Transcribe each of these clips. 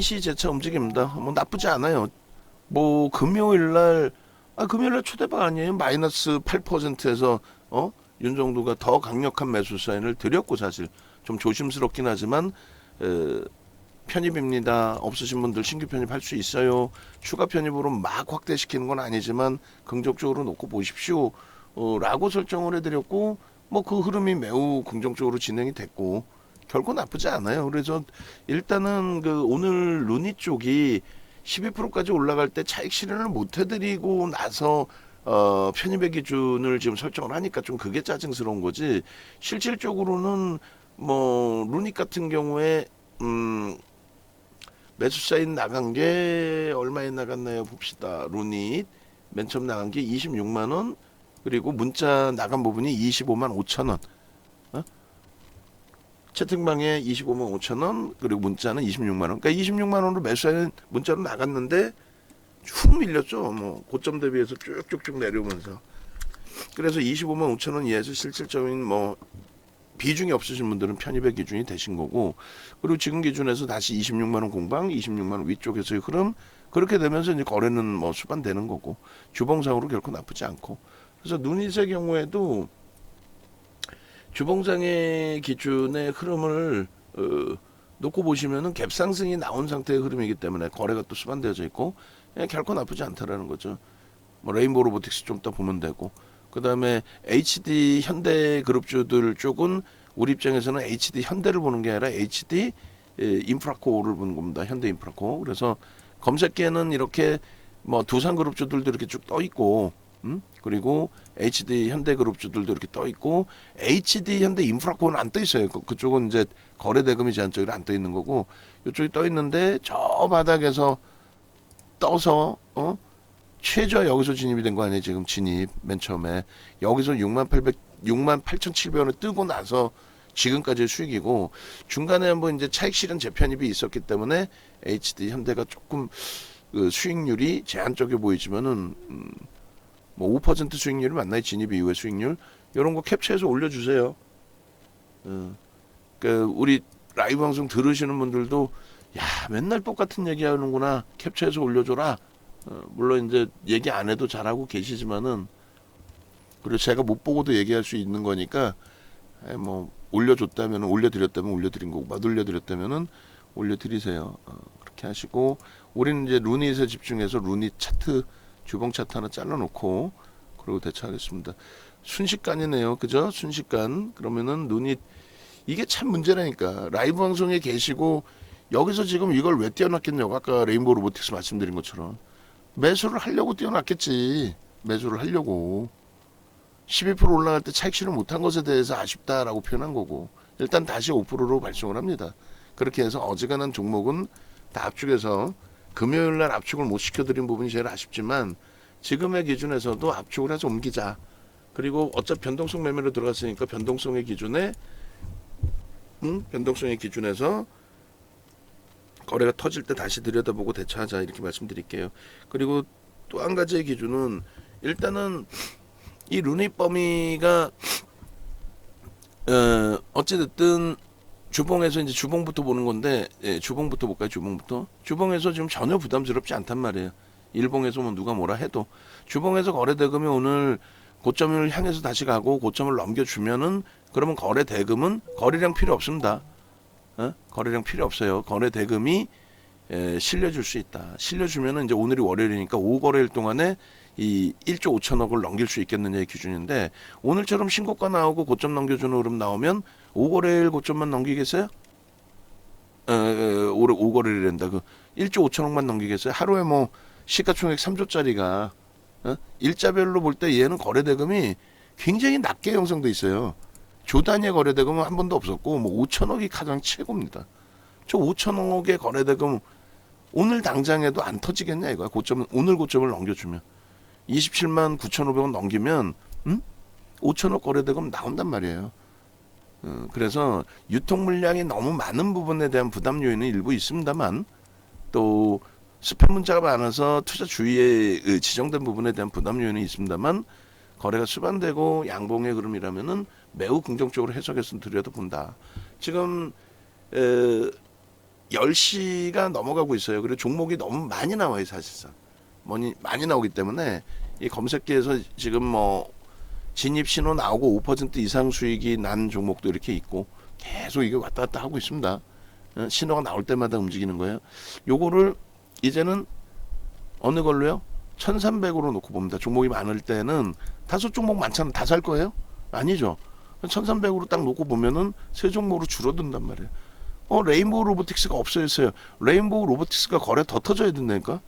일시 재차 움직입니다. 뭐 나쁘지 않아요. 뭐 금요일날 초대박 아니에요? 마이너스 8%에서 윤정도가 더 강력한 매수 사인을 드렸고, 사실 좀 조심스럽긴 하지만 편입입니다. 없으신 분들 신규 편입할 수 있어요. 추가 편입으로 막 확대시키는 건 아니지만 긍정적으로 놓고 보십시오. 라고 설정을 해드렸고, 뭐 그 흐름이 매우 긍정적으로 진행이 됐고 결코 나쁘지 않아요. 그래서 일단은 그 오늘 루니 쪽이 12%까지 올라갈 때 차익 실현을 못 해드리고 나서 편입의 기준을 지금 설정을 하니까 좀 그게 짜증스러운 거지. 실질적으로는 뭐 루닛 같은 경우에 매수 사인 나간 게 얼마에 나갔나요? 봅시다. 루닛 맨 처음 나간 게 26만 원, 그리고 문자 나간 부분이 25만 5천 원. 채팅방에 25만 5천 원, 그리고 문자는 26만 원. 그러니까 26만 원으로 매수 사인 문자로 나갔는데 훅 밀렸죠. 뭐 고점 대비해서 쭉쭉쭉 내려오면서. 그래서 25만 5천 원 이하에서 실질적인 뭐 비중이 없으신 분들은 편입의 기준이 되신 거고, 그리고 지금 기준에서 다시 26만 원 공방, 26만 원 위쪽에서의 흐름, 그렇게 되면서 이제 거래는 뭐 수반되는 거고 주봉상으로 결코 나쁘지 않고. 그래서 누닛의 경우에도 주봉상의 기준의 흐름을 놓고 보시면은 갭 상승이 나온 상태의 흐름이기 때문에 거래가 또 수반되어져 있고 결코 나쁘지 않다라는 거죠. 뭐 레인보우 로보틱스 좀 더 보면 되고, 그 다음에 HD 현대그룹주들 쪽은 우리 입장에서는 HD 현대를 보는 게 아니라 HD 인프라코를 보는 겁니다. 현대인프라코. 그래서 검색기에는 이렇게 뭐 두산그룹주들도 이렇게 쭉 떠 있고, 그리고 HD 현대그룹주들도 이렇게 떠 있고, HD 현대인프라코는 안 떠 있어요. 그쪽은 이제 거래대금이 제한적으로 안 떠 있는 거고, 이쪽이 떠 있는데 저 바닥에서 떠서 최저 여기서 진입이 된 거 아니에요? 지금 진입 맨 처음에 여기서 68,700원을 뜨고 나서 지금까지의 수익이고, 중간에 한번 이제 차익 실현 재편입이 있었기 때문에 HD 현대가 조금 그 수익률이 제한적이 보이지만은 뭐 5% 수익률이 맞나요? 진입 이후의 수익률 이런 거 캡처해서 올려주세요. 그 우리 라이브 방송 들으시는 분들도 야 맨날 똑같은 얘기하는구나, 캡처해서 올려줘라. 물론 이제 얘기 안 해도 잘하고 계시지만은, 그리고 제가 못 보고도 얘기할 수 있는 거니까 뭐 올려줬다면 올려드렸다면 올려드린 거고, 못 올려드렸다면은 올려드리세요. 그렇게 하시고, 우리는 이제 루닛에 집중해서 루닛 차트, 주봉 차트 하나 잘라놓고 그리고 대처하겠습니다. 순식간이네요, 그죠? 순식간. 그러면은 루닛 이게 참 문제라니까. 라이브 방송에 계시고 여기서 지금 이걸 왜 띄워놨겠냐고. 아까 레인보우 로보틱스 말씀드린 것처럼 매수를 하려고 띄워놨겠지. 매수를 하려고 12% 올라갈 때 차익 실현 못한 것에 대해서 아쉽다라고 표현한 거고, 일단 다시 5%로 발송을 합니다. 그렇게 해서 어지간한 종목은 다 압축해서 금요일날 압축을 못 시켜드린 부분이 제일 아쉽지만, 지금의 기준에서도 압축을 해서 옮기자. 그리고 어차피 변동성 매매로 들어갔으니까 변동성의 기준에 변동성의 기준에서 거래가 터질 때 다시 들여다보고 대처하자, 이렇게 말씀드릴게요. 그리고 또 한 가지의 기준은, 일단은 이 루닛 범위가 어찌됐든 주봉에서 이제 주봉부터 보는 건데, 주봉부터 볼까요? 주봉에서 지금 전혀 부담스럽지 않단 말이에요. 일봉에서 뭐 누가 뭐라 해도 주봉에서 거래 대금이 오늘 고점을 향해서 다시 가고 고점을 넘겨주면은, 그러면 거래 대금은 거래량 필요 없습니다. 거래량 필요 없어요. 거래 대금이 실려줄 수 있다. 실려주면은 이제 오늘이 월요일이니까 5거래일 동안에 이 1조 5천억을 넘길 수 있겠느냐의 기준인데, 오늘처럼 신고가 나오고 고점 넘겨주는 흐름 나오면 5거래일 고점만 넘기겠어요? 5거래일이란다. 그 1조 5천억만 넘기겠어요? 하루에 뭐 시가총액 3조짜리가 일자별로 볼 때 얘는 거래대금이 굉장히 낮게 형성돼 있어요. 조 단위의 거래대금은 한 번도 없었고, 뭐 5천억이 가장 최고입니다. 저 5천억의 거래대금 오늘 당장에도 안 터지겠냐 이거야. 오늘 고점을 넘겨주면 27만 9,500원 넘기면 5천억 거래대금 나온단 말이에요. 그래서 유통 물량이 너무 많은 부분에 대한 부담 요인은 일부 있습니다만, 또 스팸 문자가 많아서 투자 주의에 지정된 부분에 대한 부담 요인은 있습니다만, 거래가 수반되고 양봉의 흐름이라면은 매우 긍정적으로 해석해서 들여다본다. 지금 10시가 넘어가고 있어요. 그리고 종목이 너무 많이 나와요, 사실상. 많이 나오기 때문에 이 검색기에서 지금 뭐 진입 신호 나오고 5% 이상 수익이 난 종목도 이렇게 있고 계속 이게 왔다 갔다 하고 있습니다. 신호가 나올 때마다 움직이는 거예요. 요거를 이제는 어느 걸로요? 1300으로 놓고 봅니다. 종목이 많을 때는 다섯 종목 많잖아. 다 살 거예요? 아니죠. 1300으로 딱 놓고 보면은 세 종목으로 줄어든단 말이에요. 레인보우 로보틱스가 없어졌어요. 레인보우 로보틱스가 거래 더 터져야 된다니까.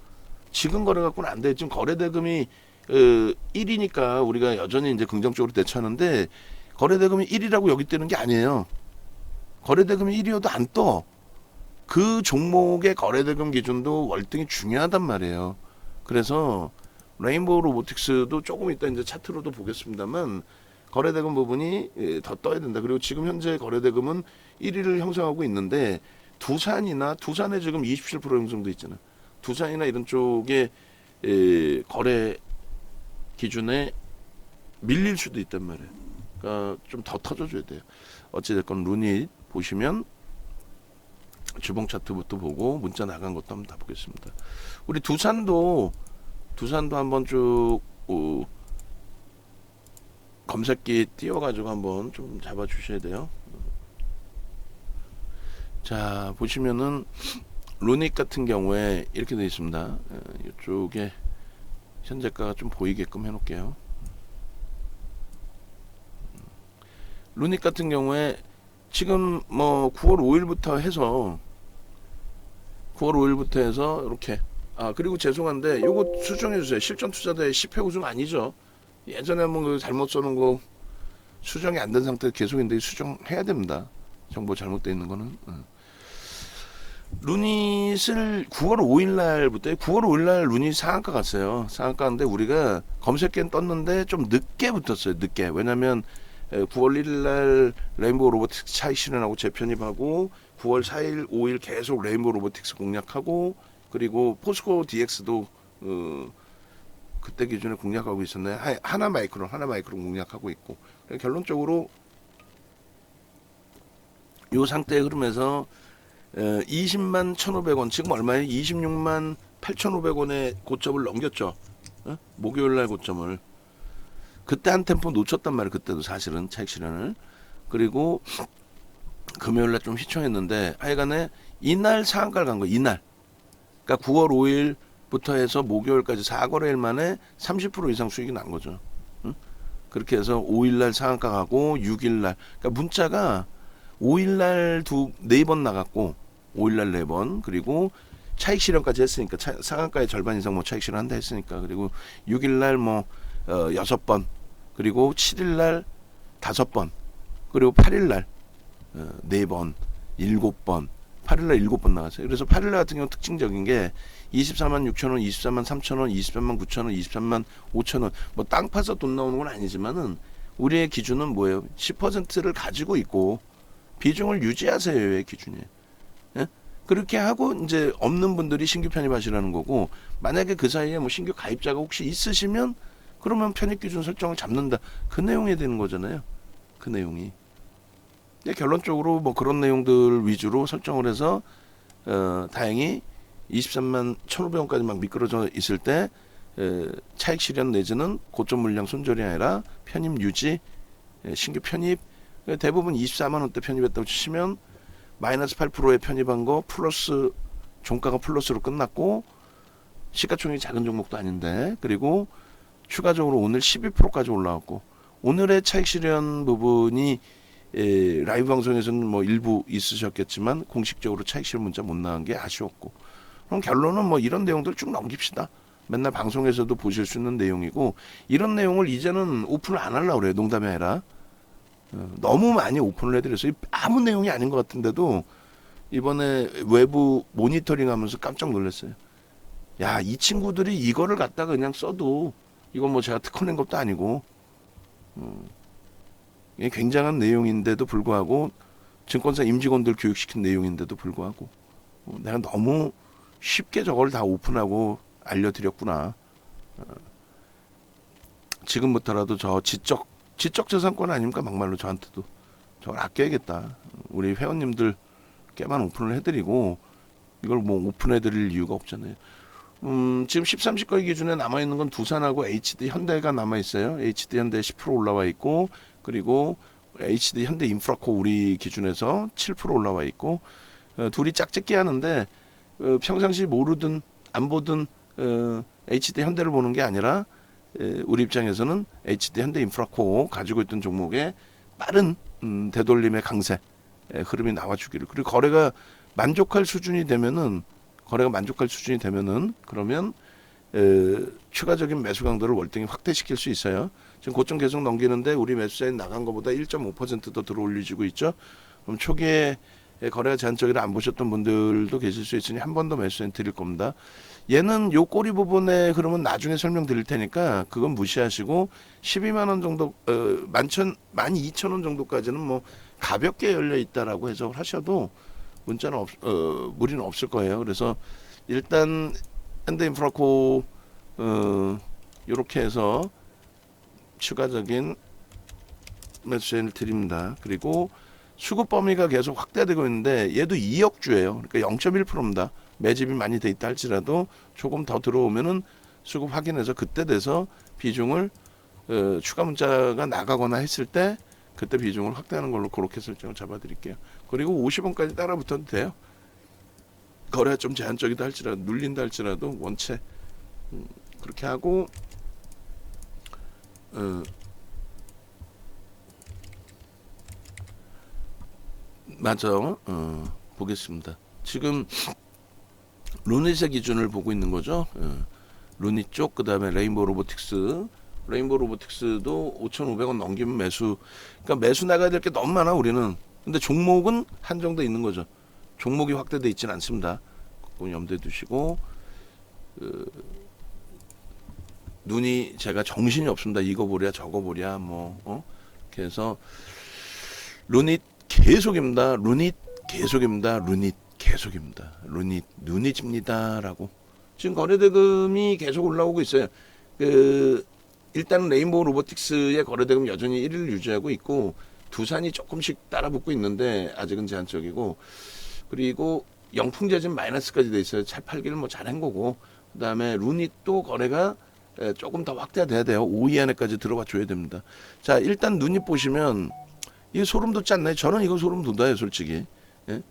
지금 거래 갖고는 안 돼. 지금 거래 대금이 1이니까 우리가 여전히 이제 긍정적으로 대처하는데 거래 대금이 1이라고 여기 뜨는 게 아니에요. 거래 대금이 1이어도 안 떠. 그 종목의 거래 대금 기준도 월등히 중요하단 말이에요. 그래서 레인보우 로보틱스도 조금 이따 이제 차트로도 보겠습니다만 거래 대금 부분이 더 떠야 된다. 그리고 지금 현재 거래 대금은 1위를 형성하고 있는데 두산에 지금 27% 형성돼 있잖아요. 두산이나 이런 쪽에 거래 기준에 밀릴 수도 있단 말이에요. 그러니까 좀 더 터져줘야 돼요. 어찌됐건 루닛 보시면 주봉 차트부터 보고 문자 나간 것도 한번 다 보겠습니다. 우리 두산도 한번 쭉 검색기 띄워가지고 한번 좀 잡아주셔야 돼요. 자, 보시면은 루닛 같은 경우에 이렇게 되어 있습니다. 이쪽에 현재가가 좀 보이게끔 해놓을게요. 루닛 같은 경우에 지금 뭐 9월 5일부터 해서 이렇게 그리고 죄송한데 요거 수정해 주세요. 실전 투자자의 10회 우승 아니죠? 예전에 한번 잘못 써놓은 거 수정이 안 된 상태에서 계속인데 수정해야 됩니다. 정보 잘못되어 있는 거는. 루닛을 9월 5일 루닛 상한가 갔어요. 상한가인데 우리가 검색기엔 떴는데 좀 늦게 붙었어요. 늦게. 왜냐면 9월 1일 날 레인보우 로보틱스 차익 실현하고 재편입하고 9월 4일, 5일 계속 레인보우 로보틱스 공략하고 그리고 포스코 DX도 그때 기준에 공략하고 있었나요? 하나 마이크론 공략하고 있고 결론적으로 요 상태의 흐름에서 20만 1,500원 지금 얼마예요? 26만 8,500원의 고점을 넘겼죠. 목요일날 고점을 그때 한 템포 놓쳤단 말이에요. 그때도 사실은 차익 실현을. 그리고 금요일날 좀 휘청했는데 하여간에 이날 상한가를 간 거예요. 이날. 그러니까 9월 5일부터 해서 목요일까지 4거래일 만에 30% 이상 수익이 난 거죠. 그렇게 해서 5일날 상한가 가고 6일날 그러니까 문자가 5일날 4번 나갔고 5일날 4번 그리고 차익 실현까지 했으니까 상한가의 절반 이상 뭐 차익 실현한다 했으니까 그리고 6일날 뭐 6번 그리고 7일날 5번 그리고 8일날 4번 7번 8일날 7번 나갔어요. 그래서 8일날 같은 경우 특징적인 게 24만 6천원 24만 3천원 23만 9천원 23만 5천원 뭐 땅 파서 돈 나오는 건 아니지만은 우리의 기준은 뭐예요? 10%를 가지고 있고 비중을 유지하세요의 기준이에요. 예? 그렇게 하고 이제 없는 분들이 신규 편입하시라는 거고 만약에 그 사이에 뭐 신규 가입자가 혹시 있으시면 그러면 편입 기준 설정을 잡는다. 그 내용이 되는 거잖아요. 그 내용이. 결론적으로 뭐 그런 내용들 위주로 설정을 해서 다행히 23만 1,500원까지 막 미끄러져 있을 때 차익 실현 내지는 고점 물량 손절이 아니라 편입 유지 신규 편입 대부분 24만 원대 편입했다고 치시면 마이너스 8%에 편입한 거 플러스 종가가 플러스로 끝났고 시가총액이 작은 종목도 아닌데 그리고 추가적으로 오늘 12%까지 올라왔고 오늘의 차익 실현 부분이 라이브 방송에서는 뭐 일부 있으셨겠지만 공식적으로 차익 실현 문자 못 나간 게 아쉬웠고 그럼 결론은 뭐 이런 내용들 쭉 넘깁시다. 맨날 방송에서도 보실 수 있는 내용이고 이런 내용을 이제는 오픈을 안 하려고 그래요. 농담이 아니라 너무 많이 오픈을 해드렸어요. 아무 내용이 아닌 것 같은데도 이번에 외부 모니터링 하면서 깜짝 놀랐어요. 야, 이 친구들이 이거를 갖다가 그냥 써도 이건 뭐 제가 특허낸 것도 아니고 이게 굉장한 내용인데도 불구하고 증권사 임직원들 교육시킨 내용인데도 불구하고 내가 너무 쉽게 저걸 다 오픈하고 알려드렸구나. 지금부터라도 저 지적재산권 아닙니까? 막말로 저한테도 저걸 아껴야겠다. 우리 회원님들 꽤만 오픈을 해드리고 이걸 뭐 오픈해 드릴 이유가 없잖아요. 지금 13시거리 기준에 남아 있는 건 두산하고 HD 현대가 남아 있어요. HD 현대 10% 올라와 있고, 그리고 HD 현대 인프라코 우리 기준에서 7% 올라와 있고, 둘이 짝짓기 하는데 평상시 모르든 안 보든 HD 현대를 보는 게 아니라 우리 입장에서는 HD 현대 인프라코 가지고 있던 종목에 빠른 되돌림의 강세 흐름이 나와주기를. 그리고 거래가 만족할 수준이 되면은 그러면 추가적인 매수 강도를 월등히 확대시킬 수 있어요. 지금 고점 계속 넘기는데 우리 매수자인 나간 것보다 1.5%더 들어 올리지고 있죠. 그럼 초기에 거래가 제한적이라 안 보셨던 분들도 계실 수 있으니 한 번 더 매수인 드릴 겁니다. 얘는 요 꼬리 부분의 흐름은 나중에 설명드릴 테니까 그건 무시하시고 12만 원 정도 12,000원 정도까지는 뭐 가볍게 열려 있다라고 해석을 하셔도 문자는 무리는 없을 거예요. 그래서 일단 현대인프라코 이렇게 해서 추가적인 매수세를 드립니다. 그리고 수급 범위가 계속 확대되고 있는데 얘도 2억주예요. 그러니까 0.1%입니다. 매집이 많이 돼 있다 할지라도 조금 더 들어오면은 수급 확인해서 그때 돼서 비중을 추가 문자가 나가거나 했을 때 그때 비중을 확대하는 걸로 그렇게 설정을 잡아드릴게요. 그리고 50원까지 따라 붙어도 돼요. 거래가 좀 제한적이다 할지라도 눌린다 할지라도 원체 그렇게 하고 맞아. 보겠습니다. 지금 루닛의 기준을 보고 있는 거죠. 루닛 쪽, 그 다음에 레인보우 로보틱스도 5,500원 넘기면 매수. 그러니까 매수 나가야 될 게 너무 많아 우리는. 근데 종목은 한정돼 있는 거죠. 종목이 확대돼 있지는 않습니다. 그거 염두에 두시고 눈이 제가 정신이 없습니다. 이거 보랴 저거 보랴 뭐 그래서 루닛 계속입니다. 눈이 집니다라고. 지금 거래대금이 계속 올라오고 있어요. 일단은 레인보우 로보틱스의 거래대금 여전히 1위를 유지하고 있고 두산이 조금씩 따라붙고 있는데 아직은 제한적이고, 그리고 영풍재진 마이너스까지 돼 있어요. 잘 팔기를 뭐 잘한 거고, 그 다음에 루닛도 거래가 조금 더 확대돼야 돼요. 5위 안에까지 들어가 줘야 됩니다. 자, 일단 루닛 보시면 이게 소름 돋지 않나요? 저는 이거 소름 돋아요, 솔직히. 예?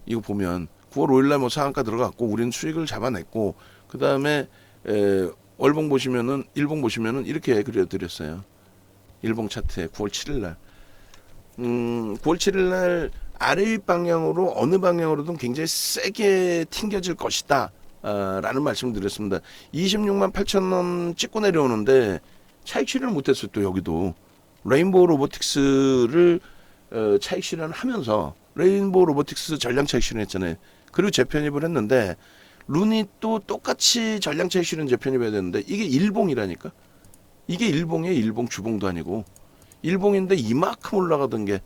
이거 보면 9월 5일날 뭐 상한가 들어갔고 우리는 수익을 잡아냈고, 그 다음에 월봉 보시면은 일봉 보시면은 이렇게 그려드렸어요. 일봉 차트에 9월 7일날 9월 7일날 아래 방향으로 어느 방향으로든 굉장히 세게 튕겨질 것이다 라는 말씀을 드렸습니다. 26만 8천 원 찍고 내려오는데 차익 실현을 못했어요. 또 여기도 레인보우 로보틱스를 차익 실현을 하면서 레인보우 로보틱스 전량 차익 실현했잖아요. 그리고 재편입을 했는데 루닛도 똑같이 전량 차익 실현 재편입해야 되는데 이게 일봉이라니까. 이게 일봉이에요. 일봉 주봉도 아니고 일봉인데 이만큼 올라가던 게,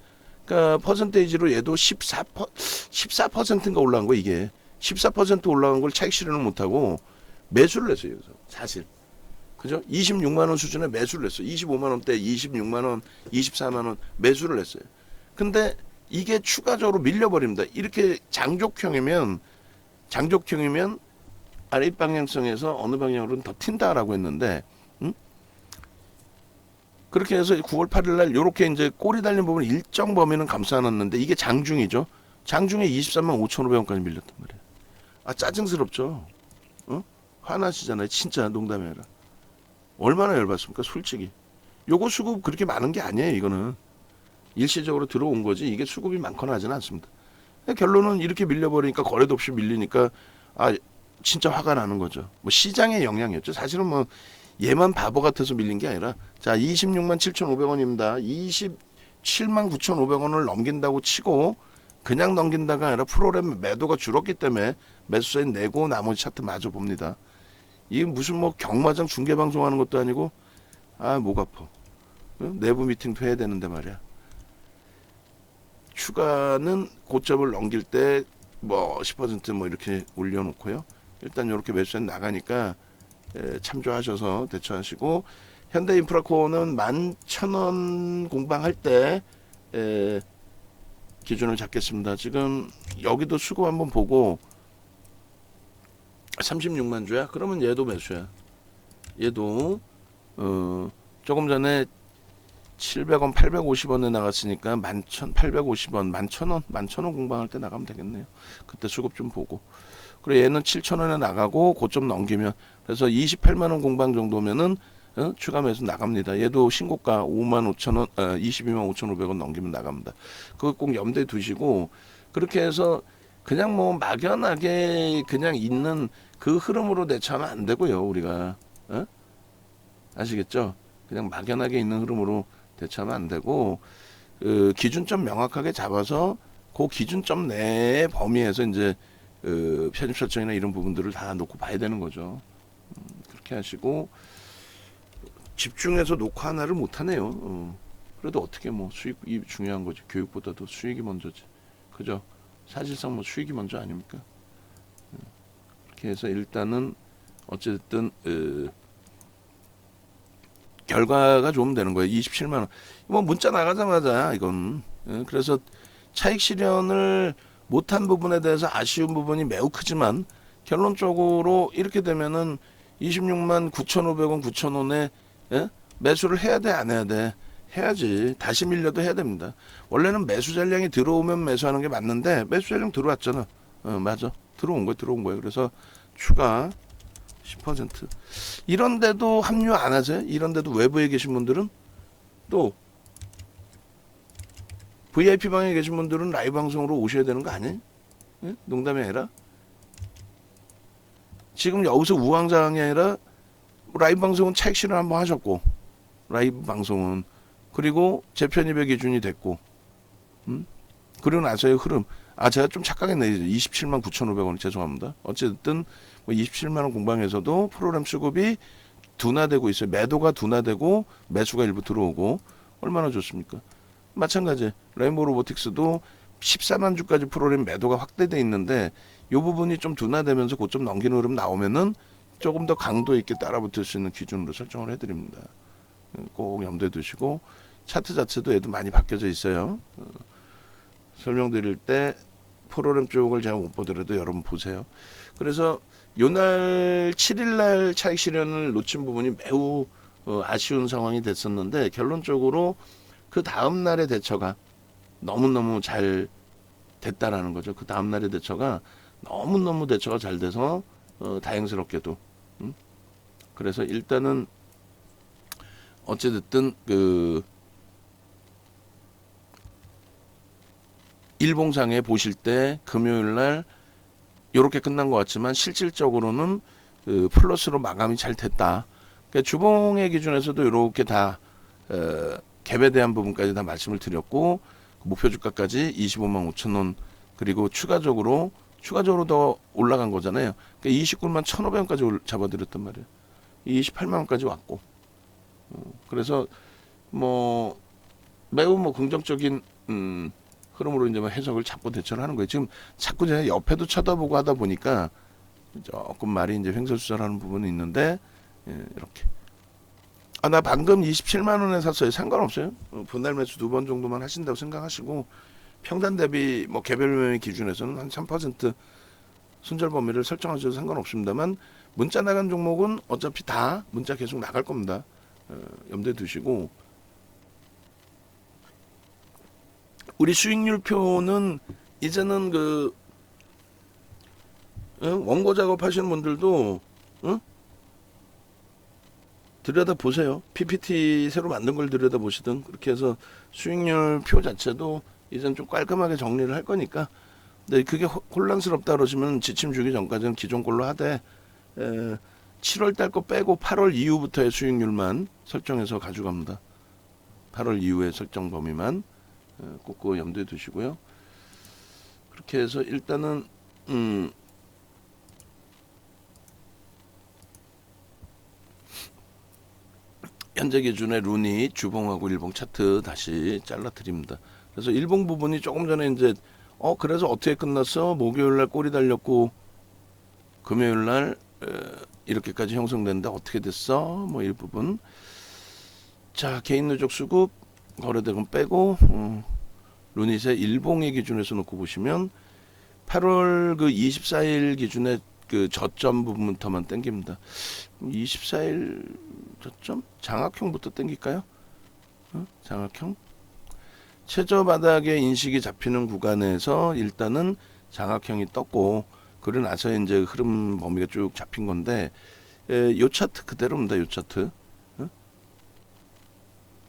그러니까 퍼센테이지로 얘도 14%인가 올라간 거. 이게 14% 올라간 걸 차익 실현을 못하고 매수를 했어요. 여기서 사실 그죠? 26만 원 수준에 매수를 했어요. 25만 원대 26만 원, 24만 원 매수를 했어요. 근데 이게 추가적으로 밀려버립니다. 이렇게 장족형이면 아래 방향성에서 어느 방향으로는 더 튄다라고 했는데, 그렇게 해서 9월 8일 날 요렇게 이제 꼬리 달린 부분 일정 범위는 감싸놨는데 이게 장중이죠. 장중에 23만 5,500원까지 밀렸단 말이에요. 아, 짜증스럽죠. 화나시잖아요. 진짜 농담이 아니라. 얼마나 열받습니까? 솔직히. 요거 수급 그렇게 많은 게 아니에요. 이거는 일시적으로 들어온 거지 이게 수급이 많거나 하지는 않습니다. 결론은 이렇게 밀려버리니까, 거래도 없이 밀리니까 진짜 화가 나는 거죠. 뭐 시장의 영향이었죠. 사실은 뭐 얘만 바보 같아서 밀린 게 아니라, 자, 26만 7,500원입니다. 27만 9,500원을 넘긴다고 치고 그냥 넘긴다가 아니라 프로그램 매도가 줄었기 때문에 매수세인 내고 나머지 차트 마저 봅니다. 이게 무슨 뭐 경마장 중계방송 하는 것도 아니고 목 아파. 내부 미팅도 해야 되는데 말이야. 추가는 고점을 넘길 때 뭐 10% 뭐 이렇게 올려놓고요. 일단 이렇게 매수세 나가니까 참조하셔서 대처하시고, 현대인프라코어는 11,000원 공방할 때 기준을 잡겠습니다. 지금 여기도 수급 한번 보고 36만 주야? 그러면 얘도 매수야. 얘도 조금 전에 700원, 850원에 나갔으니까 11,850원, 11,000원, 11,000원 공방할 때 나가면 되겠네요. 그때 수급 좀 보고. 그리고 얘는 7,000원에 나가고 고점 넘기면, 그래서 28만 원 공방 정도면은 추가 매수 나갑니다. 얘도 신고가 55,000원, 22만 5,500원 넘기면 나갑니다. 그거 꼭 염두에 두시고, 그렇게 해서 그냥 뭐 막연하게 그냥 있는 그 흐름으로 대처하면 안 되고요. 우리가 아시겠죠? 그냥 막연하게 있는 흐름으로 대처하면 안 되고, 그 기준점 명확하게 잡아서 그 기준점 내의 범위에서 이제 편입 설정이나 이런 부분들을 다 놓고 봐야 되는 거죠. 그렇게 하시고, 집중해서 녹화 하나를 못 하네요. 그래도 어떻게 뭐 수익이 중요한 거지. 교육보다도 수익이 먼저지. 그죠? 사실상 뭐 수익이 먼저 아닙니까? 이렇게 해서 일단은 어쨌든 결과가 좋으면 되는 거예요. 27만 원. 뭐 문자 나가자마자 이건. 그래서 차익 실현을 못한 부분에 대해서 아쉬운 부분이 매우 크지만 결론적으로 이렇게 되면은 26만 9,500원, 9,000원에 매수를 해야 돼, 안 해야 돼? 해야지. 다시 밀려도 해야 됩니다. 원래는 매수 잔량이 들어오면 매수하는 게 맞는데 매수 잔량 들어왔잖아. 맞아. 들어온 거예요. 그래서 추가 10%. 이런데도 합류 안 하세요? 이런데도 외부에 계신 분들은 또 VIP 방에 계신 분들은 라이브 방송으로 오셔야 되는 거 아니에요? 농담이 아니라 지금 여기서 우왕좌왕이 아니라 라이브 방송은 차익 실현 한번 하셨고, 라이브 방송은 그리고 재편입의 기준이 됐고, 그리고 나서의 흐름. 제가 좀 착각했네. 27만 9,500원 죄송합니다. 어쨌든 뭐 27만 원 공방에서도 프로그램 수급이 둔화되고 있어요. 매도가 둔화되고 매수가 일부 들어오고 얼마나 좋습니까? 마찬가지 레인보우 로보틱스도 14만 주까지 프로그램 매도가 확대돼 있는데 이 부분이 좀 둔화되면서 고점 넘기는 흐름 나오면은 조금 더 강도 있게 따라붙을 수 있는 기준으로 설정을 해드립니다. 꼭 염두에 두시고 차트 자체도 얘도 많이 바뀌어져 있어요. 설명드릴 때 프로그램 쪽을 제가 못 보더라도 여러분 보세요. 그래서 요날 7일날 차익 실현을 놓친 부분이 매우 아쉬운 상황이 됐었는데 결론적으로 그 다음날의 대처가 너무너무 잘 됐다라는 거죠. 그 다음날의 대처가 너무너무 대처가 잘 돼서 다행스럽게도 그래서 일단은 어찌됐든 그 일봉상에 보실 때 금요일날 이렇게 끝난 것 같지만 실질적으로는 그 플러스로 마감이 잘 됐다. 그러니까 주봉의 기준에서도 이렇게 다 갭에 대한 부분까지 다 말씀을 드렸고 목표 주가까지 25만 5천 원 그리고 추가적으로 더 올라간 거잖아요. 그러니까 29만 1,500원까지 잡아드렸단 말이에요. 28만 원까지 왔고 그래서 뭐 매우 뭐 긍정적인 흐름으로 이제 해석을 잡고 대처를 하는 거예요. 지금 자꾸 제가 옆에도 쳐다보고 하다 보니까 조금 말이 이제 횡설수설하는 부분이 있는데 이렇게 나 방금 27만 원에 샀어요. 상관없어요. 분할 매수 2번 정도만 하신다고 생각하시고 평단 대비 뭐 개별 매매 기준에서는 한 3% 손절 범위를 설정하셔도 상관없습니다만 문자 나간 종목은 어차피 다 문자 계속 나갈 겁니다. 염두에 두시고 우리 수익률 표는 이제는 그 원고 작업하시는 분들도 들여다 보세요. PPT 새로 만든 걸 들여다 보시든 그렇게 해서 수익률 표 자체도 이제는 좀 깔끔하게 정리를 할 거니까. 근데 그게 혼란스럽다 그러시면 지침 주기 전까지는 기존 걸로 하되 7월 달 거 빼고 8월 이후부터의 수익률만 설정해서 가져갑니다. 8월 이후의 설정 범위만 꼭 그거 염두에 두시고요. 그렇게 해서 일단은 현재 기준의 루니 주봉하고 일봉 차트 다시 잘라 드립니다. 그래서 일봉 부분이 조금 전에 이제 그래서 어떻게 끝났어? 목요일날 꼬리 달렸고 금요일날 이렇게까지 형성됐는데 어떻게 됐어? 뭐 이 부분. 자 개인 누적 수급 거래대금 빼고 루닛의 일봉의 기준에서 놓고 보시면 8월 그 24일 기준의 그 저점 부분부터만 땡깁니다. 24일 저점 장악형부터 땡길까요? 장악형 최저 바닥의 인식이 잡히는 구간에서 일단은 장악형이 떴고 그러고 나서 이제 흐름 범위가 쭉 잡힌 건데 요 차트 그대로입니다. 요 차트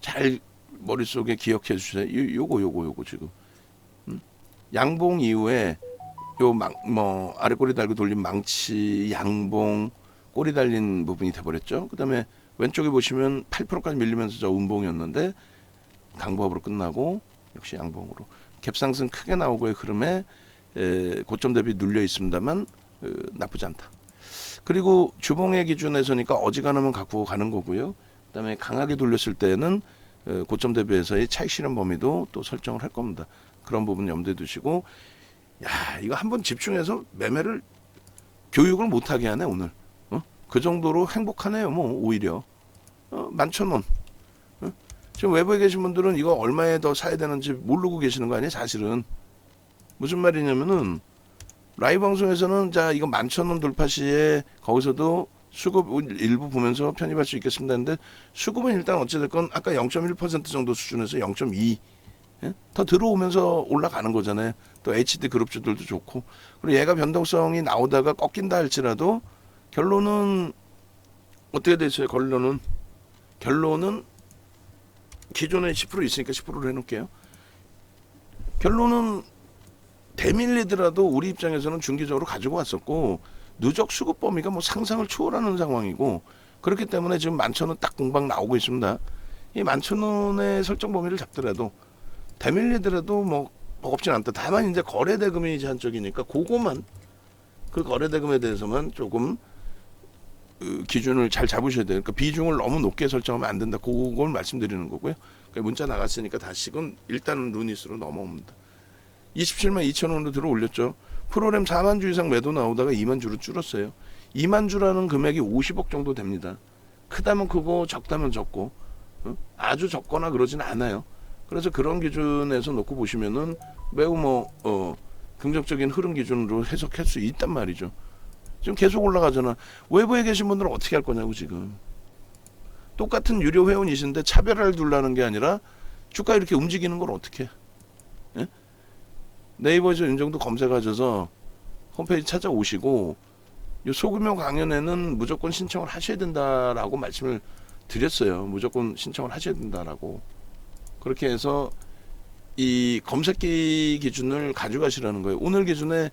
잘 머릿속에 기억해 주세요. 요거 지금 양봉 이후에 요 뭐 아래 꼬리 달고 돌린 망치 양봉 꼬리 달린 부분이 돼버렸죠. 그 다음에 왼쪽에 보시면 8%까지 밀리면서 저 음봉이었는데 강보합으로 끝나고 역시 양봉으로 갭상승 크게 나오고의 흐름에 고점 대비 눌려 있습니다만 나쁘지 않다. 그리고 주봉의 기준에서니까 어지간하면 갖고 가는 거고요. 그다음에 강하게 돌렸을 때는 고점 대비해서의 차익 실현 범위도 또 설정을 할 겁니다. 그런 부분 염두에 두시고 야 이거 한번 집중해서 매매를 교육을 못하게 하네 오늘. 그 정도로 행복하네요. 뭐 오히려 11,000원. 지금 외부에 계신 분들은 이거 얼마에 더 사야 되는지 모르고 계시는 거 아니에요? 사실은 무슨 말이냐면은 라이브 방송에서는 자 이거 11,000원 돌파 시에 거기서도 수급 일부 보면서 편입할 수 있겠습니다 했는데 수급은 일단 어찌됐건 아까 0.1% 정도 수준에서 0.2 더 들어오면서 올라가는 거잖아요. 또 HD 그룹주들도 좋고 그리고 얘가 변동성이 나오다가 꺾인다 할지라도 결론은 어떻게 되세요? 결론은 기존에 10% 있으니까 10%로 해놓을게요. 결론은 대밀리더라도 우리 입장에서는 중기적으로 가지고 왔었고 누적 수급 범위가 뭐 상상을 초월하는 상황이고 그렇기 때문에 지금 11,000원 딱 공방 나오고 있습니다. 이 11,000원의 설정 범위를 잡더라도 대밀리더라도 뭐 버겁진 않다. 다만 이제 거래 대금이 제한적이니까 그거만 그 거래 대금에 대해서만 조금 기준을 잘 잡으셔야 돼요. 그러니까 비중을 너무 높게 설정하면 안 된다. 그걸 말씀드리는 거고요. 그러니까 문자 나갔으니까 다시금 일단은 루닛으로 넘어옵니다. 27만 2천 원으로 들어 올렸죠. 프로그램 4만 주 이상 매도 나오다가 2만 주로 줄었어요. 2만 주라는 금액이 50억 정도 됩니다. 크다면 크고 적다면 적고 아주 적거나 그러진 않아요. 그래서 그런 기준에서 놓고 보시면은 매우 긍정적인 흐름 기준으로 해석할 수 있단 말이죠. 지금 계속 올라가잖아. 외부에 계신 분들은 어떻게 할 거냐고 지금. 똑같은 유료 회원이신데 차별화를 두려는 게 아니라 주가 이렇게 움직이는 걸 어떻게 해? 예? 네이버에서 윤정도 검색하셔서 홈페이지 찾아오시고 이 소규모 강연에는 무조건 신청을 하셔야 된다라고 말씀을 드렸어요. 무조건 신청을 하셔야 된다라고. 그렇게 해서 이 검색기 기준을 가져가시라는 거예요. 오늘 기준에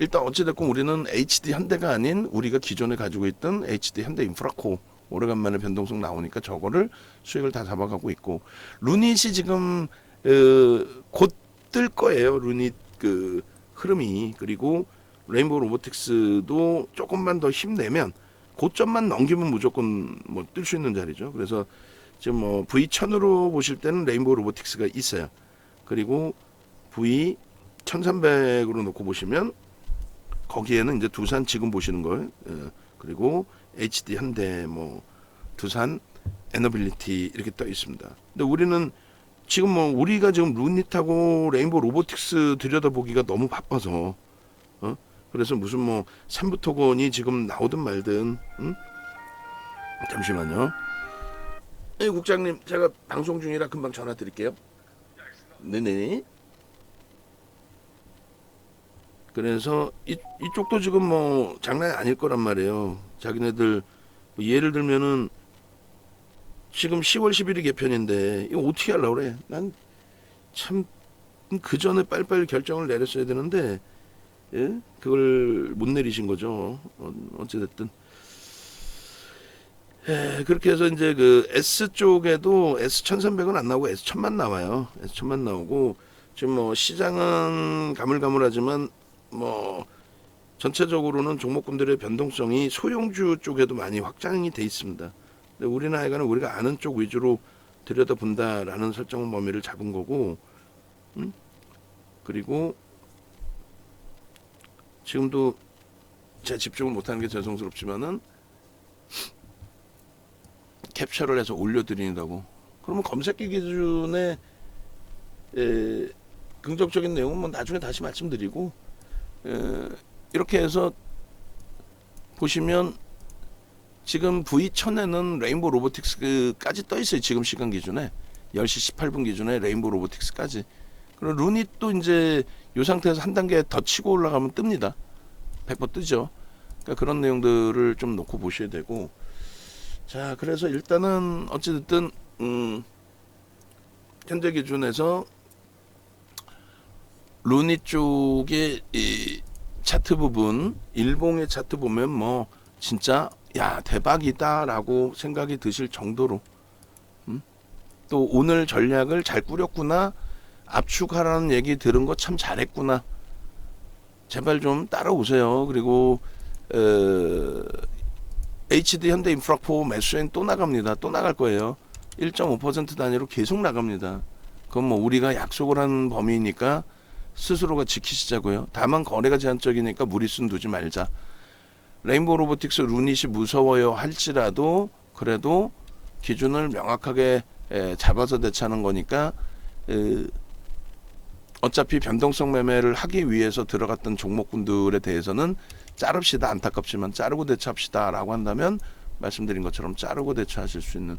일단 어찌됐건 우리는 HD 현대가 아닌 우리가 기존에 가지고 있던 HD 현대 인프라코 오래간만에 변동성 나오니까 저거를 수익을 다 잡아가고 있고 루닛이 지금 곧 뜰 거예요. 루닛 그 흐름이. 그리고 레인보우 로보틱스도 조금만 더 힘내면 고점만 넘기면 무조건 뭐 뜰 수 있는 자리죠. 그래서 지금 뭐 V1000으로 보실 때는 레인보우 로보틱스가 있어요. 그리고 V1300으로 놓고 보시면 거기에는 이제 두산 지금 보시는 걸 그리고 HD 현대 뭐 두산 에너빌리티 이렇게 떠 있습니다. 근데 우리는 지금 뭐 우리가 지금 루닛하고 레인보우 로보틱스 들여다보기가 너무 바빠서 그래서 무슨 뭐 삼부토건이 지금 나오든 말든 잠시만요. 국장님 제가 방송 중이라 금방 전화 드릴게요. 네네. 그래서 이쪽도 지금 뭐 장난이 아닐 거란 말이에요. 자기네들 뭐 예를 들면은 지금 10월 10일이 개편인데 이거 어떻게 하려고 그래. 난 참 그 전에 빨리빨리 결정을 내렸어야 되는데 예? 그걸 못 내리신 거죠. 어찌됐든 그렇게 해서 이제 그 S 쪽에도 S1300은 안 나오고 S1000만 나와요. S1000만 나오고 지금 뭐 시장은 가물가물하지만 뭐 전체적으로는 종목군들의 변동성이 소형주 쪽에도 많이 확장이 돼 있습니다. 근데 우리는 하여간은 우리가 아는 쪽 위주로 들여다본다라는 설정 범위를 잡은 거고, 그리고 지금도 제가 집중을 못하는 게 죄송스럽지만은 캡처를 해서 올려드린다고. 그러면 검색기 기준에 긍정적인 내용은 뭐 나중에 다시 말씀드리고, 이렇게 해서 보시면 지금 V1000에는 레인보우 로보틱스까지 떠 있어요. 지금 시간 기준에 10시 18분 기준에 레인보우 로보틱스까지. 그리고 루닛도 이제 이 상태에서 한 단계 더 치고 올라가면 뜹니다. 100% 뜨죠. 그러니까 그런 내용들을 좀 놓고 보셔야 되고, 자, 그래서 일단은 어찌됐든 현재 기준에서 루닛 쪽의 이 차트 부분, 일봉의 차트 보면 뭐 진짜 야 대박이다라고 생각이 드실 정도로 또 오늘 전략을 잘 꾸렸구나, 압축하라는 얘기 들은 거 참 잘했구나, 제발 좀 따라오세요. 그리고 HD 현대인프라포 매수엔 또 나갑니다. 또 나갈 거예요. 1.5% 단위로 계속 나갑니다. 그건 뭐 우리가 약속을 한 범위니까 스스로가 지키시자고요. 다만 거래가 제한적이니까 무리수는 두지 말자. 레인보우 로보틱스 루닛이 무서워요 할지라도 그래도 기준을 명확하게 잡아서 대처하는 거니까, 어차피 변동성 매매를 하기 위해서 들어갔던 종목군들에 대해서는 자릅시다. 안타깝지만 자르고 대처합시다 라고 한다면 말씀드린 것처럼 자르고 대처하실 수 있는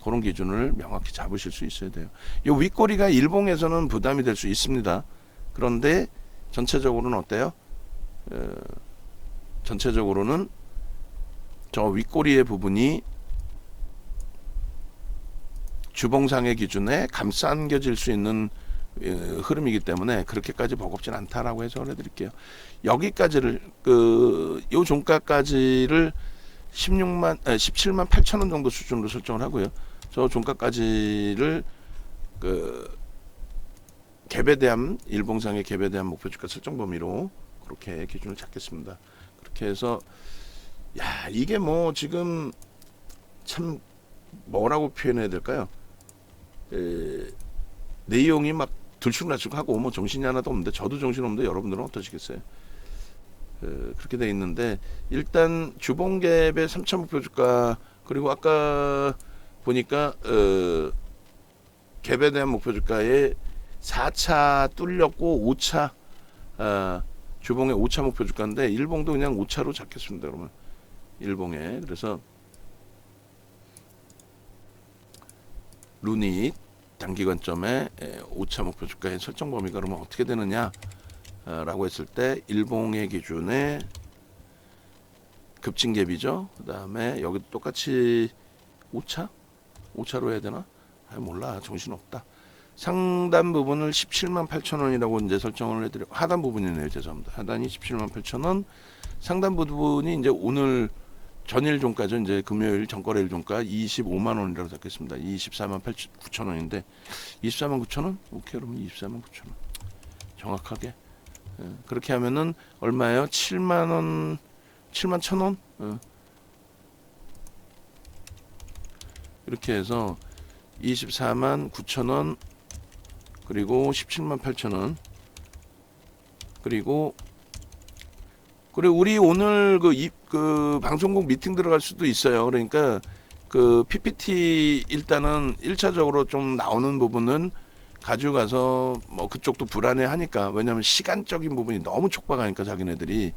그런 기준을 명확히 잡으실 수 있어야 돼요. 이 윗꼬리가 일봉에서는 부담이 될 수 있습니다. 그런데 전체적으로는 어때요? 전체적으로는 저 윗꼬리의 부분이 주봉상의 기준에 감싸 안겨질 수 있는 흐름이기 때문에 그렇게까지 버겁진 않다라고 해석을 해드릴게요. 여기까지를 요 종가까지를 17만 8천 원 정도 수준으로 설정을 하고요. 저 종가까지를 갭에 대한 일봉상의 갭에 대한 목표 주가 설정 범위로 그렇게 기준을 잡겠습니다. 그렇게 해서 야 이게 뭐 지금 참 뭐라고 표현해야 될까요? 내용이 막 들쑥날쑥하고 뭐 정신이 하나도 없는데, 저도 정신없는데 여러분들은 어떠시겠어요? 그렇게 돼 있는데, 일단 주봉갭의 3차 목표 주가, 그리고 아까 보니까 갭에 대한 목표 주가에 4차 뚫렸고 5차 주봉의 5차 목표 주가인데 일봉도 그냥 5차로 잡겠습니다. 그러면 일봉에, 그래서 루닛 단기관점에 5차 목표 주가의 설정 범위가 그러면 어떻게 되느냐 라고 했을 때 일봉의 기준에 급증갭이죠. 그 다음에 여기도 똑같이 5차? 5차로 해야 되나? 몰라, 정신없다. 상단 부분을 17만 8천 원이라고 이제 설정을 해드리고, 하단 부분이네요. 죄송합니다. 하단이 17만 8천 원, 상단 부분이 이제 오늘 전일 종가죠. 이제 금요일 전거래일 종가 25만 원이라고 잡겠습니다. 24만 9천 원인데 24만 9천 원? 오케이, 그러면 24만 9천 원. 정확하게. 그렇게 하면은 얼마예요? 7만 원, 7만 1천 원? 이렇게 해서 24만 9천 원, 그리고 17만 8천 원, 그리고 우리 오늘 그 방송국 미팅 들어갈 수도 있어요. 그러니까 그 PPT 일단은 1차적으로 좀 나오는 부분은 가져가서 뭐 그쪽도 불안해 하니까, 왜냐하면 시간적인 부분이 너무 촉박하니까 자기네들이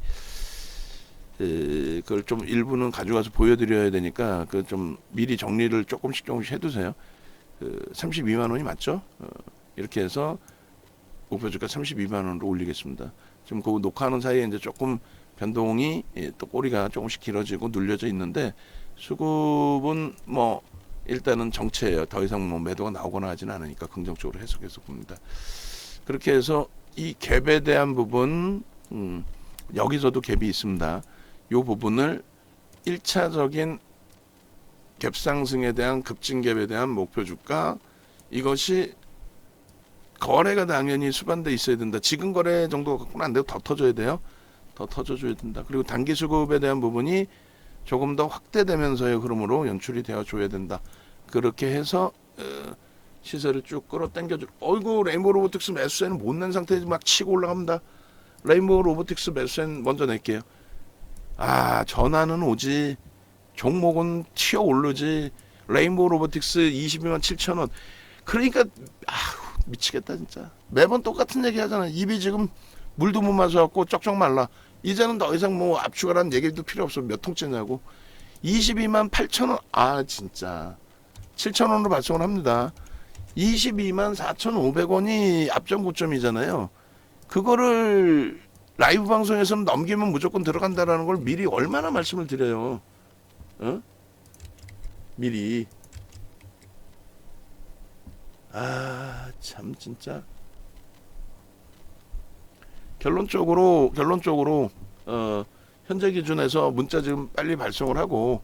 그걸 좀 일부는 가져가서 보여드려야 되니까 그 좀 미리 정리를 조금씩 해두세요. 32만 원이 맞죠? 이렇게 해서 목표 주가 32만 원으로 올리겠습니다. 지금 그 녹화하는 사이에 이제 조금 변동이 또 꼬리가 조금씩 길어지고 눌려져 있는데, 수급은 뭐 일단은 정체예요. 더 이상 뭐 매도가 나오거나 하지는 않으니까 긍정적으로 해석해서 봅니다. 그렇게 해서 이 갭에 대한 부분, 여기서도 갭이 있습니다. 이 부분을 1차적인 갭 상승에 대한 급증 갭에 대한 목표 주가, 이것이 거래가 당연히 수반돼 있어야 된다. 지금 거래 정도가 갖고는 안 되고 더 터져야 돼요. 더 터져줘야 된다. 그리고 단기 수급에 대한 부분이 조금 더 확대되면서의 흐름으로 연출이 되어 줘야 된다. 그렇게 해서 시세를 쭉 끌어당겨줘. 어이구, 레인보우 로보틱스 매수세는 못 낸 상태에서 막 치고 올라갑니다. 레인보우 로보틱스 매수세는 먼저 낼게요. 전화는 오지, 종목은 튀어 오르지. 레인보우 로보틱스 22만 7천 원. 그러니까 미치겠다 진짜. 매번 똑같은 얘기 하잖아. 입이 지금 물도 못 마셔갖고 쩍쩍 말라. 이제는 더 이상 뭐 압축하라는 얘기도 필요 없어. 몇 통째냐고. 22만 8천 원. 아 진짜 7천 원으로 발송을 합니다. 22만 4,500원이 앞전 고점이잖아요. 그거를 라이브 방송에서는 넘기면 무조건 들어간다라는 걸 미리 얼마나 말씀을 드려요. 어? 미리. 아, 참 진짜. 결론적으로 현재 기준에서 문자 지금 빨리 발송을 하고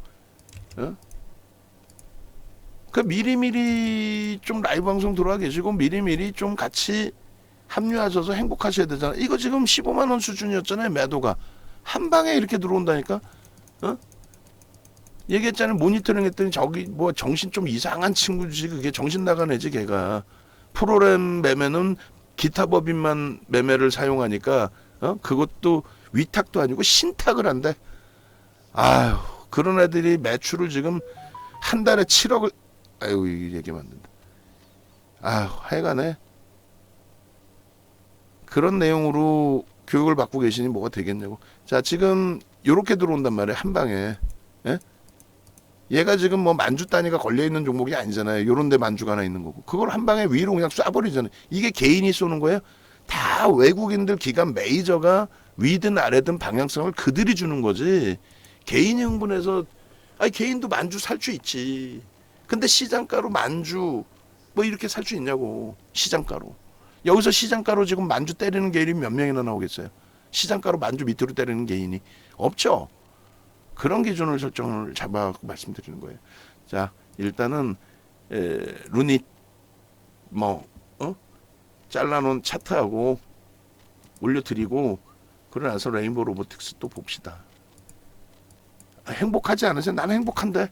그 미리미리 좀 라이브 방송 들어와 계시고 미리미리 좀 같이 합류하셔서 행복하셔야 되잖아. 이거 지금 15만 원 수준이었잖아요. 매도가 한 방에 이렇게 들어온다니까. 얘기했잖아요. 모니터링 했더니 저기 뭐 정신 좀 이상한 친구지. 그게 정신 나간 애지 걔가. 프로그램 매매는 기타 법인만 매매를 사용하니까 그것도 위탁도 아니고 신탁을 한대. 아유, 그런 애들이 매출을 지금 한 달에 7억을 아유, 이 얘기하면 안 된다. 아유, 하여간에 그런 내용으로 교육을 받고 계시니 뭐가 되겠냐고. 자, 지금 요렇게 들어온단 말이에요. 한 방에. 예? 얘가 지금 뭐 만주 단위가 걸려있는 종목이 아니잖아요. 요런 데 만주가 하나 있는 거고. 그걸 한 방에 위로 그냥 쏴버리잖아요. 이게 개인이 쏘는 거예요? 다 외국인들 기관 메이저가 위든 아래든 방향성을 그들이 주는 거지. 개인이 흥분해서 아니 개인도 만주 살 수 있지. 근데 시장가로 만주 뭐 이렇게 살 수 있냐고. 시장가로. 여기서 시장가로 지금 만주 때리는 개인이 몇 명이나 나오겠어요. 시장가로 만주 밑으로 때리는 개인이 없죠. 그런 기준을 설정을 잡아 말씀드리는 거예요. 자, 일단은 루닛 잘라놓은 차트하고 올려드리고 그러나서 레인보우 로보틱스 또 봅시다. 행복하지 않으세요? 나는 행복한데.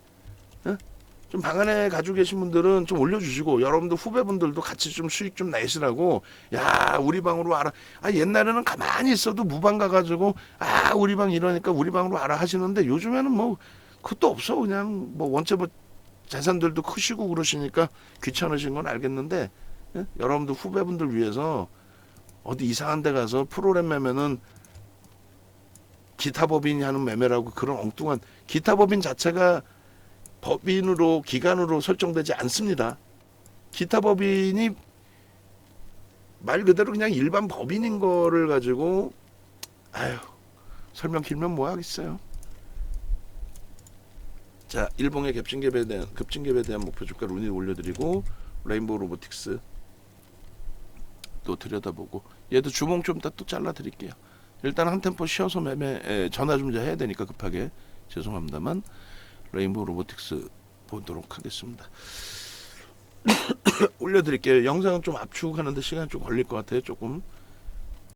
좀 방안에 가지고 계신 분들은 좀 올려주시고 여러분들 후배분들도 같이 좀 수익 좀 내시라고. 야, 우리 방으로 와라. 아, 옛날에는 가만히 있어도 무방 가가지고 아, 우리 방 이러니까 우리 방으로 와라 하시는데 요즘에는 뭐 그것도 없어. 그냥 뭐 원체 뭐 재산들도 크시고 그러시니까 귀찮으신 건 알겠는데 여러분들 후배분들 위해서 어디 이상한 데 가서 프로그램 매매는 기타 법인이 하는 매매라고 그런 엉뚱한 기타 법인 자체가 법인으로 기관으로 설정되지 않습니다. 기타 법인이 말 그대로 그냥 일반 법인인 거를 가지고 아유 설명 길면 뭐 하겠어요. 자, 일봉의 급증갭에 대한 목표 주가 루닛 올려드리고 레인보우 로보틱스 또 들여다보고 얘도 주봉 좀 이따 또 잘라드릴게요. 일단 한 템포 쉬어서 매매 전화 좀 해야 되니까 급하게 죄송합니다만 레인보우 로보틱스 보도록 하겠습니다. 올려드릴게요. 영상은 좀 압축하는데 시간이 좀 걸릴 것 같아요. 조금